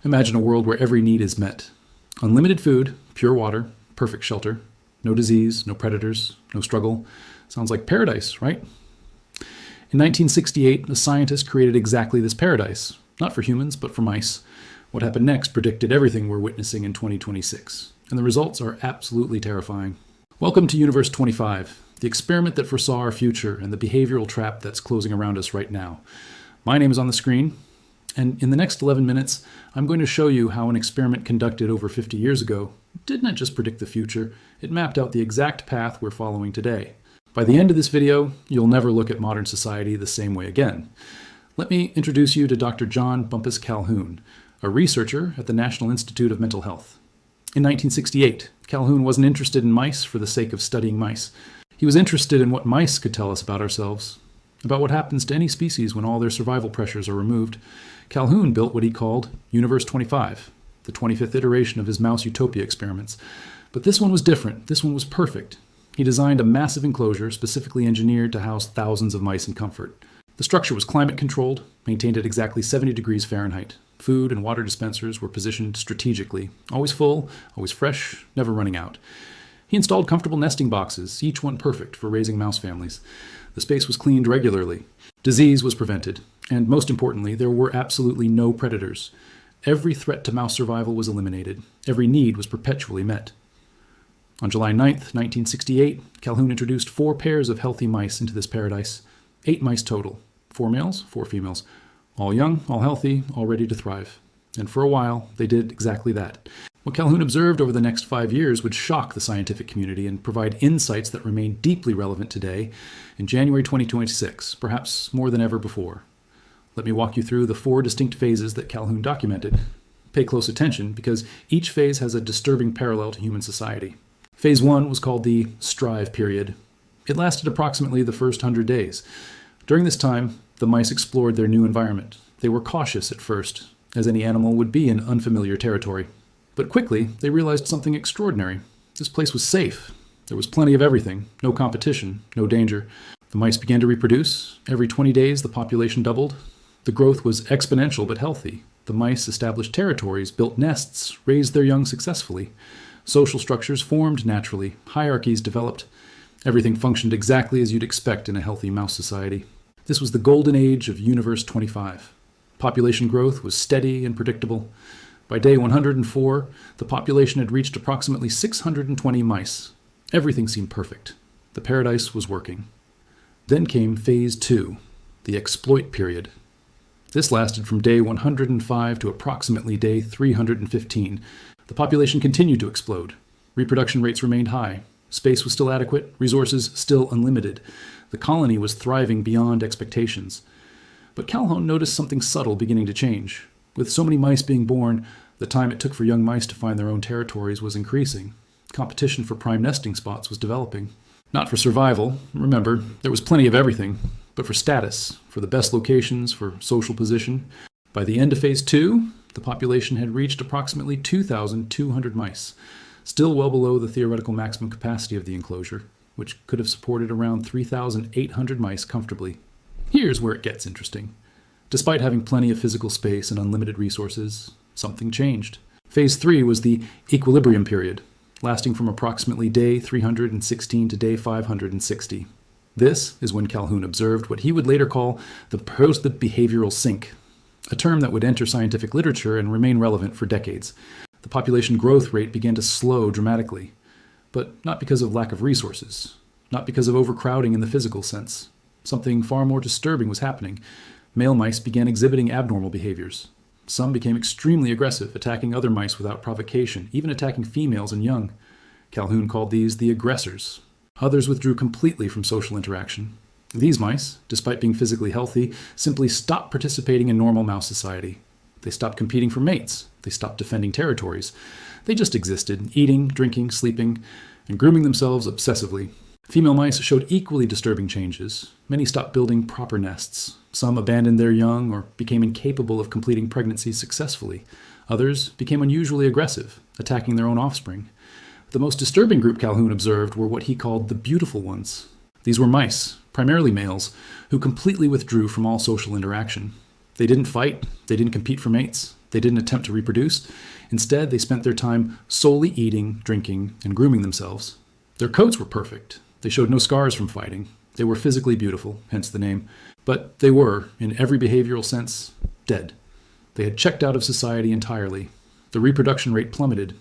Imagine a world where every need is met. Unlimited food, pure water, perfect shelter, no disease, no predators, no struggle. Sounds like paradise, right? In 1968, a scientist created exactly this paradise. Not for humans, but for mice. What happened next predicted everything we're witnessing in 2026. And the results are absolutely terrifying. Welcome to Universe 25, the experiment that foresaw our future and the behavioral trap that's closing around us right now. My name is on the screen, and in the next 11 minutes, I'm going to show you how an experiment conducted over 50 years ago did not just predict the future, it mapped out the exact path we're following today. By the end of this video, you'll never look at modern society the same way again. Let me introduce you to Dr. John Bumpus Calhoun, a researcher at the National Institute of Mental Health. In 1968, Calhoun wasn't interested in mice for the sake of studying mice. He was interested in what mice could tell us about ourselves, about what happens to any species when all their survival pressures are removed. Calhoun built what he called Universe 25, the 25th iteration of his mouse utopia experiments. But this one was different. This one was perfect. He designed a massive enclosure specifically engineered to house thousands of mice in comfort. The structure was climate controlled, maintained at exactly 70 degrees Fahrenheit. Food and water dispensers were positioned strategically, always full, always fresh, never running out. He installed comfortable nesting boxes, each one perfect for raising mouse families. The space was cleaned regularly. Disease was prevented. And most importantly, there were absolutely no predators. Every threat to mouse survival was eliminated. Every need was perpetually met. On July 9th, 1968, Calhoun introduced 4 pairs of healthy mice into this paradise. 8 mice total. 4 males, 4 females. All young, all healthy, all ready to thrive. And for a while, they did exactly that. What Calhoun observed over the next 5 years would shock the scientific community and provide insights that remain deeply relevant today in January 2026, perhaps more than ever before. Let me walk you through the 4 distinct phases that Calhoun documented. Pay close attention because each phase has a disturbing parallel to human society. Phase 1 was called the strive period. It lasted approximately the first 100 days. During this time, the mice explored their new environment. They were cautious at first, as any animal would be in unfamiliar territory. But quickly, they realized something extraordinary. This place was safe. There was plenty of everything, no competition, no danger. The mice began to reproduce. Every 20 days, the population doubled. The growth was exponential but healthy. The mice established territories, built nests, raised their young successfully. Social structures formed naturally. Hierarchies developed. Everything functioned exactly as you'd expect in a healthy mouse society. This was the golden age of Universe 25. Population growth was steady and predictable. By day 104, the population had reached approximately 620 mice. Everything seemed perfect. The paradise was working. Then came Phase 2, the exploit period. This lasted from day 105 to approximately day 315. The population continued to explode. Reproduction rates remained high. Space was still adequate, resources still unlimited. The colony was thriving beyond expectations. But Calhoun noticed something subtle beginning to change. With so many mice being born, the time it took for young mice to find their own territories was increasing. Competition for prime nesting spots was developing. Not for survival, remember, there was plenty of everything, but for status, for the best locations, for social position. By the end of Phase 2, the population had reached approximately 2,200 mice, still well below the theoretical maximum capacity of the enclosure, which could have supported around 3,800 mice comfortably. Here's where it gets interesting. Despite having plenty of physical space and unlimited resources, something changed. Phase 3 was the equilibrium period, lasting from approximately day 316 to day 560. This is when Calhoun observed what he would later call the post-behavioral sink, a term that would enter scientific literature and remain relevant for decades. The population growth rate began to slow dramatically, but not because of lack of resources, not because of overcrowding in the physical sense. Something far more disturbing was happening. Male mice began exhibiting abnormal behaviors. Some became extremely aggressive, attacking other mice without provocation, even attacking females and young. Calhoun called these the aggressors. Others withdrew completely from social interaction. These mice, despite being physically healthy, simply stopped participating in normal mouse society. They stopped competing for mates. They stopped defending territories. They just existed, eating, drinking, sleeping, and grooming themselves obsessively. Female mice showed equally disturbing changes. Many stopped building proper nests. Some abandoned their young or became incapable of completing pregnancies successfully. Others became unusually aggressive, attacking their own offspring. The most disturbing group Calhoun observed were what he called the beautiful ones. These were mice, primarily males, who completely withdrew from all social interaction. They didn't fight, they didn't compete for mates, They didn't attempt to reproduce. Instead, they spent their time solely eating, drinking, and grooming themselves. Their coats were perfect. They showed no scars from fighting. They were physically beautiful, hence the name. But they were, in every behavioral sense, dead. They had checked out of society entirely. The reproduction rate plummeted.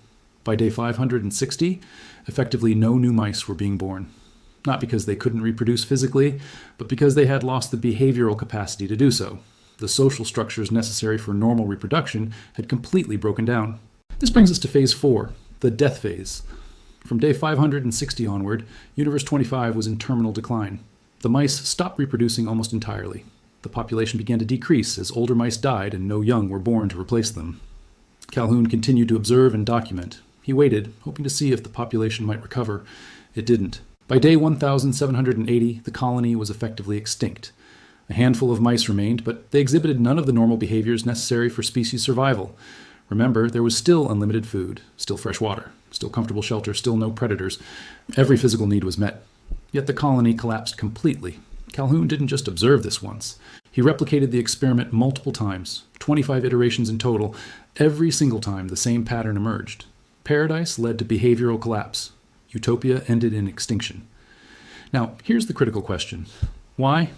By day 560, effectively no new mice were being born. Not because they couldn't reproduce physically, but because they had lost the behavioral capacity to do so. The social structures necessary for normal reproduction had completely broken down. This brings us to phase 4, the death phase. From day 560 onward, Universe 25 was in terminal decline. The mice stopped reproducing almost entirely. The population began to decrease as older mice died and no young were born to replace them. Calhoun continued to observe and document. He waited, hoping to see if the population might recover. It didn't. By day 1780, the colony was effectively extinct. A handful of mice remained, but they exhibited none of the normal behaviors necessary for species survival. Remember, there was still unlimited food, still fresh water, still comfortable shelter, still no predators. Every physical need was met. Yet the colony collapsed completely. Calhoun didn't just observe this once. He replicated the experiment multiple times, 25 iterations in total. Every single time, the same pattern emerged. Paradise led to behavioral collapse. Utopia ended in extinction. Now, here's the critical question. Why?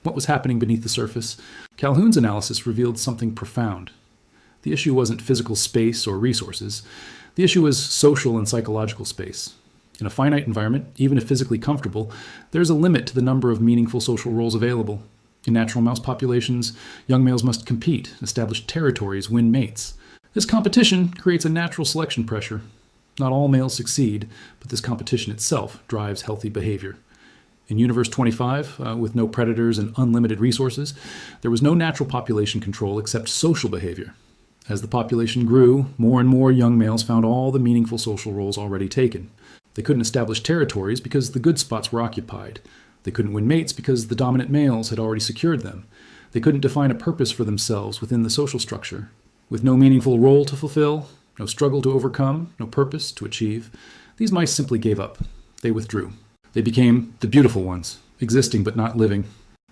What was happening beneath the surface? Calhoun's analysis revealed something profound. The issue wasn't physical space or resources. The issue was social and psychological space. In a finite environment, even if physically comfortable, there's a limit to the number of meaningful social roles available. In natural mouse populations, young males must compete, establish territories, win mates. This competition creates a natural selection pressure. Not all males succeed, but this competition itself drives healthy behavior. In Universe 25, with no predators and unlimited resources, there was no natural population control except social behavior. As the population grew, more and more young males found all the meaningful social roles already taken. They couldn't establish territories because the good spots were occupied. They couldn't win mates because the dominant males had already secured them. They couldn't define a purpose for themselves within the social structure. With no meaningful role to fulfill, no struggle to overcome, no purpose to achieve, these mice simply gave up. They withdrew. They became the beautiful ones, existing but not living.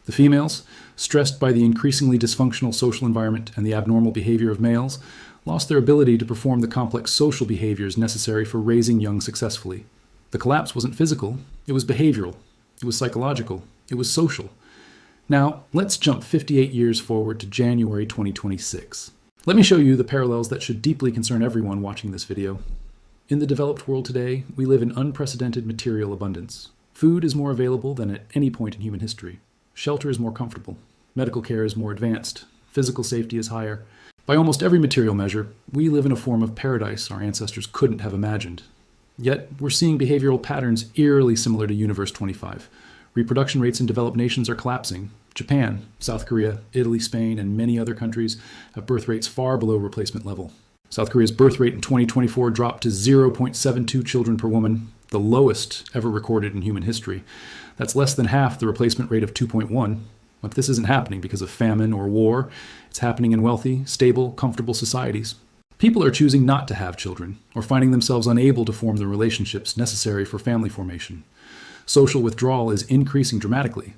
The females, stressed by the increasingly dysfunctional social environment and the abnormal behavior of males, lost their ability to perform the complex social behaviors necessary for raising young successfully. The collapse wasn't physical, it was behavioral, it was psychological, it was social. Now, let's jump 58 years forward to January 2026. Let me show you the parallels that should deeply concern everyone watching this video. In the developed world today, we live in unprecedented material abundance. Food is more available than at any point in human history. Shelter is more comfortable. Medical care is more advanced. Physical safety is higher. By almost every material measure, we live in a form of paradise our ancestors couldn't have imagined. Yet, we're seeing behavioral patterns eerily similar to Universe 25. Reproduction rates in developed nations are collapsing. Japan, South Korea, Italy, Spain, and many other countries have birth rates far below replacement level. South Korea's birth rate in 2024 dropped to 0.72 children per woman, the lowest ever recorded in human history. That's less than half the replacement rate of 2.1. But this isn't happening because of famine or war. It's happening in wealthy, stable, comfortable societies. People are choosing not to have children, or finding themselves unable to form the relationships necessary for family formation. Social withdrawal is increasing dramatically.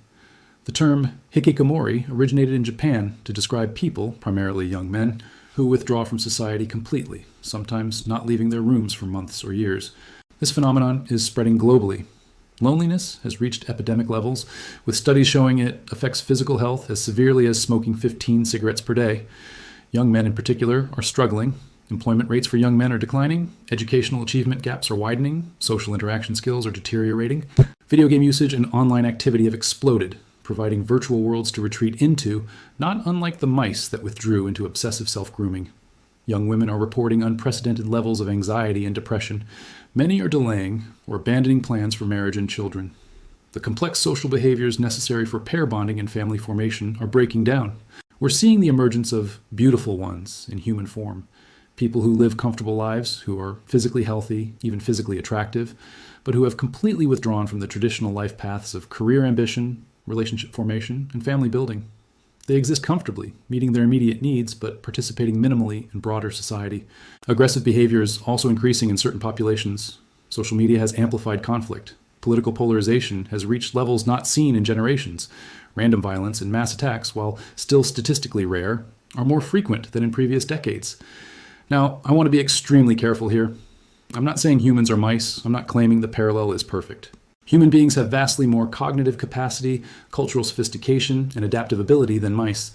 The term hikikomori originated in Japan to describe people, primarily young men, who withdraw from society completely, sometimes not leaving their rooms for months or years. This phenomenon is spreading globally. Loneliness has reached epidemic levels, with studies showing it affects physical health as severely as smoking 15 cigarettes per day. Young men in particular are struggling. Employment rates for young men are declining. Educational achievement gaps are widening. Social interaction skills are deteriorating. Video game usage and online activity have exploded, providing virtual worlds to retreat into, not unlike the mice that withdrew into obsessive self-grooming. Young women are reporting unprecedented levels of anxiety and depression. Many are delaying or abandoning plans for marriage and children. The complex social behaviors necessary for pair bonding and family formation are breaking down. We're seeing the emergence of beautiful ones in human form. People who live comfortable lives, who are physically healthy, even physically attractive, but who have completely withdrawn from the traditional life paths of career ambition, relationship formation, and family building. They exist comfortably, meeting their immediate needs, but participating minimally in broader society. Aggressive behavior is also increasing in certain populations. Social media has amplified conflict. Political polarization has reached levels not seen in generations. Random violence and mass attacks, while still statistically rare, are more frequent than in previous decades. Now, I want to be extremely careful here. I'm not saying humans are mice. I'm not claiming the parallel is perfect. Human beings have vastly more cognitive capacity, cultural sophistication, and adaptive ability than mice,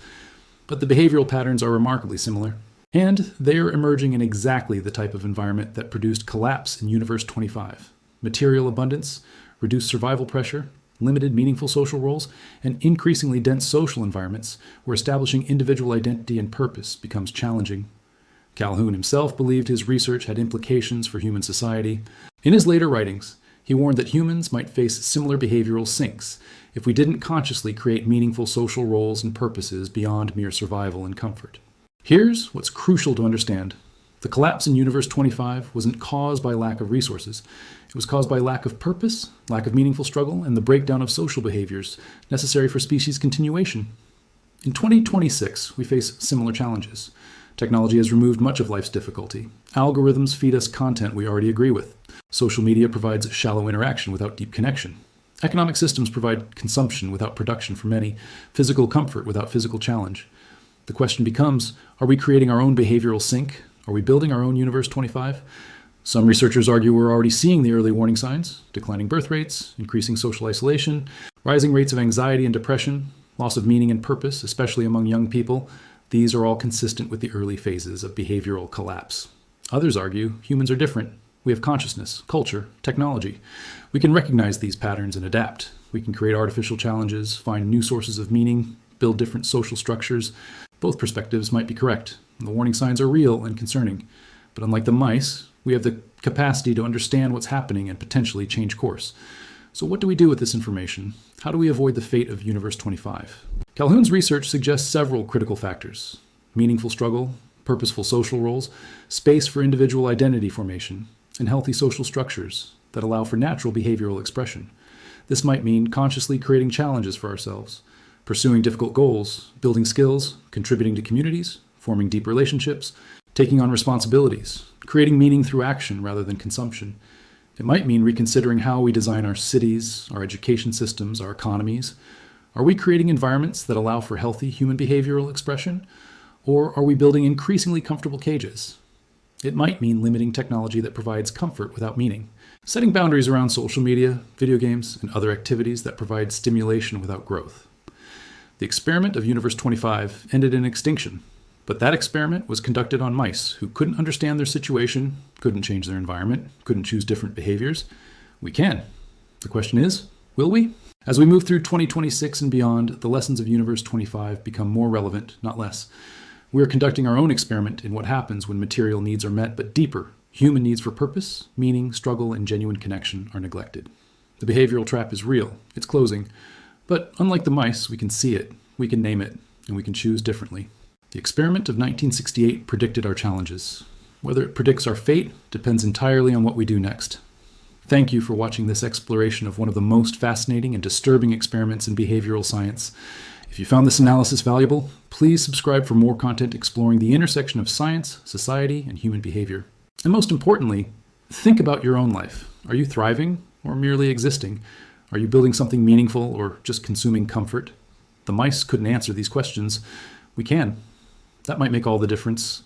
but the behavioral patterns are remarkably similar. And they are emerging in exactly the type of environment that produced collapse in Universe 25. Material abundance, reduced survival pressure, limited meaningful social roles, and increasingly dense social environments where establishing individual identity and purpose becomes challenging. Calhoun himself believed his research had implications for human society. In his later writings, he warned that humans might face similar behavioral sinks if we didn't consciously create meaningful social roles and purposes beyond mere survival and comfort. Here's what's crucial to understand. The collapse in Universe 25 wasn't caused by lack of resources. It was caused by lack of purpose, lack of meaningful struggle, and the breakdown of social behaviors necessary for species continuation. In 2026, we face similar challenges. Technology has removed much of life's difficulty. Algorithms feed us content we already agree with. Social media provides shallow interaction without deep connection. Economic systems provide consumption without production for many, physical comfort without physical challenge. The question becomes, are we creating our own behavioral sink? Are we building our own Universe 25? Some researchers argue we're already seeing the early warning signs: declining birth rates, increasing social isolation, rising rates of anxiety and depression, loss of meaning and purpose, especially among young people. These are all consistent with the early phases of behavioral collapse. Others argue humans are different. We have consciousness, culture, technology. We can recognize these patterns and adapt. We can create artificial challenges, find new sources of meaning, build different social structures. Both perspectives might be correct. The warning signs are real and concerning. But unlike the mice, we have the capacity to understand what's happening and potentially change course. So what do we do with this information? How do we avoid the fate of Universe 25? Calhoun's research suggests several critical factors: meaningful struggle, purposeful social roles, space for individual identity formation, and healthy social structures that allow for natural behavioral expression. This might mean consciously creating challenges for ourselves, pursuing difficult goals, building skills, contributing to communities, forming deep relationships, taking on responsibilities, creating meaning through action rather than consumption. It might mean reconsidering how we design our cities, our education systems, our economies. Are we creating environments that allow for healthy human behavioral expression? Or are we building increasingly comfortable cages? It might mean limiting technology that provides comfort without meaning, setting boundaries around social media, video games, and other activities that provide stimulation without growth. The experiment of Universe 25 ended in extinction, but that experiment was conducted on mice who couldn't understand their situation, couldn't change their environment, couldn't choose different behaviors. We can. The question is, will we? As we move through 2026 and beyond, the lessons of Universe 25 become more relevant, not less. We are conducting our own experiment in what happens when material needs are met, but deeper, human needs for purpose, meaning, struggle, and genuine connection are neglected. The behavioral trap is real. It's closing. But unlike the mice, we can see it, we can name it, and we can choose differently. The experiment of 1968 predicted our challenges. Whether it predicts our fate depends entirely on what we do next. Thank you for watching this exploration of one of the most fascinating and disturbing experiments in behavioral science. If you found this analysis valuable, please subscribe for more content exploring the intersection of science, society, and human behavior. And most importantly, think about your own life. Are you thriving or merely existing? Are you building something meaningful or just consuming comfort? The mice couldn't answer these questions. We can. That might make all the difference.